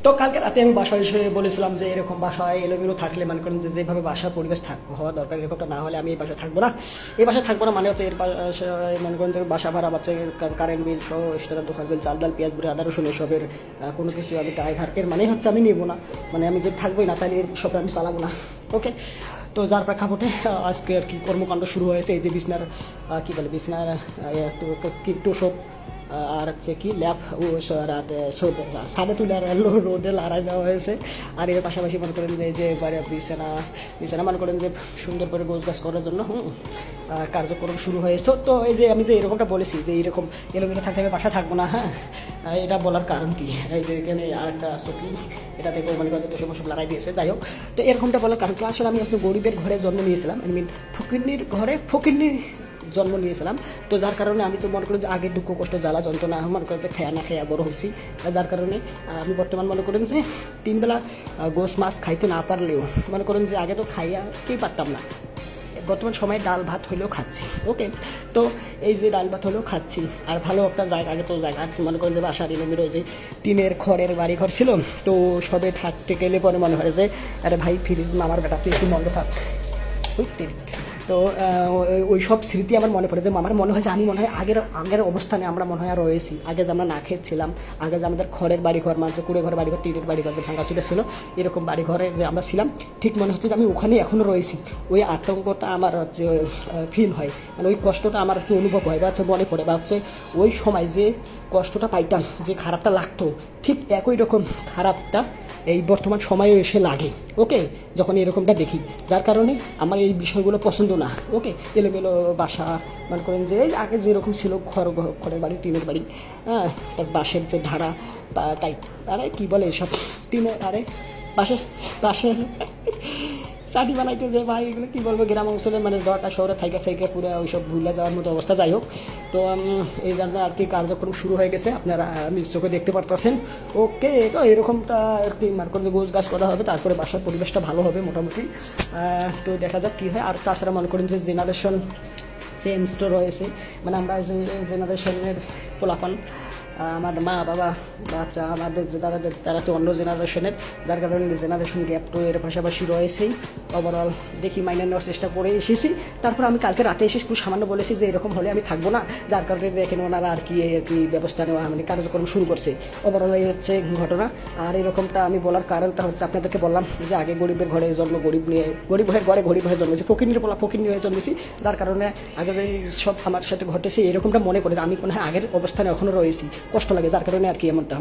তো কালকে রাতে আমি বাসায় এসে বলেছিলাম যে এরকম বাসায় এলোমেলো থাকলে মনে করেন যে যেভাবে বাসার পরিবেশ হওয়া দরকার এরকমটা না হলে আমি এই বাসায় থাকবো না। এই বাসায় থাকবো না মানে হচ্ছে এর পাশে মনে করেন যে বাসা ভাড়া বাচ্চা কারেন্ট বিল সহ এক্সট্রা দোকান বিল চাল ডাল পেঁয়াজ বুড়ি আদা রসুন এসবের কোনো কিছু আমি ড্রাইভার এর মানে হচ্ছে আমি নেবো না, মানে আমি যদি থাকবোই না তাহলে এর সব আমি চালাবো না। ওকে, তো যার প্রেক্ষাপটে আজকে আর কি কর্মকাণ্ড শুরু হয়েছে। এই যে বিছনার কী বলে বিছনার একটু সব আর হচ্ছে কি ল্যাব ও রাতে সাদে তুলে আর রোদে লড়াই দেওয়া হয়েছে। আর এর পাশাপাশি মনে করেন যে এই যে বিছানা বিছানা মনে করেন যে সুন্দর করে গোছ গাছ করার জন্য কার্যক্রম শুরু হয়েছে। তো এই যে আমি যে এরকমটা বলেছি যে এইরকম এলোমেলো থাকলে আমি বাসা থাকবো না, হ্যাঁ এটা বলার কারণ কি, এই যে এখানে আরেকটা চকি এটা থেকে মনে করেন তো সব লড়াই দিয়েছে। যাই হোক, তো এরকমটা বলার কারণ কি, আসলে আমি আসলে গরিবের ঘরে জন্ম নিয়েছিলাম, আই মিন ফকিন্নির ঘরে ফকিন্নির জন্ম নিয়েছিলাম। তো যার কারণে আমি তো মনে করি যে আগে দুঃখ কষ্ট জ্বালা যন্ত্রণা মনে করেন যে খেয়া না খেয়া বড় হয়েছি। যার কারণে আমি বর্তমান মনে করেন যে 3 বেলা গোশ মাছ খাইতে না পারলেও মনে করেন যে আগে তো খাইয়াকেই পারতাম না, বর্তমান সময়ে ডাল ভাত হলেও খাচ্ছি। ওকে, তো এই যে ডাল ভাত হলেও খাচ্ছি আর ভালো একটা জায়গা, আগে তো জায়গা আছে মনে করেন যে বাসার এলোমেলো যে টিনের খড়ের বাড়ি ঘর ছিল, তো সবে থাকতে গেলে পরে মনে হয় যে আরে ভাই ফ্রিজ মামার বেটা তুই একটু মন্দ থাক। তো ওই সব স্মৃতি আমার মনে পড়ে যে আমার মনে হয় যে আমি মনে হয় আগের অবস্থানে আমরা মনে হয় রয়েছি। আগে যে আমরা না খেয়েছিলাম, আগে যে আমাদের খড়ের বাড়িঘর মানে কুড়ে ঘর বাড়িঘর টিনের বাড়িঘর যে ভাঙা চুরে ছিল এরকম বাড়িঘরে যে আমরা ছিলাম, ঠিক মনে হচ্ছে যে আমি ওখানে এখনও রয়েছি। ওই আতঙ্কটা আমার হচ্ছে ফিল হয়, মানে ওই কষ্টটা আমার একটু অনুভব হয় বা হচ্ছে মনে পড়ে, বা হচ্ছে ওই সময় যে কষ্টটা পাইতাম যে খারাপটা লাগতো ঠিক একই রকম খারাপটা এই বর্তমান সময়েও এসে লাগে। ওকে, যখন এরকমটা দেখি, যার কারণে আমার এই বিষয়গুলো পছন্দ না। ওকে, এলোমেলো বাসা মনে করেন যে আগে যেরকম ছিল ঘরের বাড়ি টিনের বাড়ি, হ্যাঁ তার বাঁশের যে ধারা তাই আরে কী বলে এসব টিনের আরে বাঁশের চাটি বানাইতে যে ভাই এগুলো কী বলবো, গ্রাম অঞ্চলে মানে দরটা শহরে থেকে পুরো ওইসব ভুলে যাওয়ার মতো অবস্থা। যাই হোক, তো এই জন্য আর কি কার্যক্রম শুরু হয়ে গেছে, আপনারা নিজ চোখে দেখতে পারতেছেন। ওকে, তো এরকমটা আর কি মার করে গোছ গাছ করা হবে, তারপরে বাসার পরিবেশটা ভালো হবে মোটামুটি। তো দেখা যাক কী হয়। আর তাছাড়া মনে করেন যে জেনারেশন চেঞ্জ তো রয়েছে, মানে আমরা যে জেনারেশনের পোলাপান আমার মা বাবা বাচ্চা আমাদের তারা তো অন্য জেনারেশনের, যার কারণে জেনারেশন গ্যাপ তো এর পাশাপাশি রয়েছেই। ওভারঅল দেখি মাইনে নেওয়ার চেষ্টা করে এসেছি। তারপর আমি কালকে রাতে এসে খুব সামান্য বলেছি যে এরকম হলে আমি থাকবো না, যার কারণে দেখেন ওনারা আর কি ব্যবস্থা নেওয়া মানে কার্যক্রম শুরু করছে। ওভারঅল এই হচ্ছে ঘটনা। আর এরকমটা আমি বলার কারণটা হচ্ছে আপনাদেরকে বললাম যে আগে গরিবের ঘরে জন্ম, গরিব হয়ে গরিব হয়ে জন্মেছি, ফকিন্নি হয়ে জন্মেছি, যার কারণে আগে যে সব আমার সাথে ঘটেছে এরকমটা মনে পড়ে যে আমি মনে হয় আগের অবস্থানে এখনও রয়েছি, কষ্ট লাগে, যার কারণে আর কি এমনটা।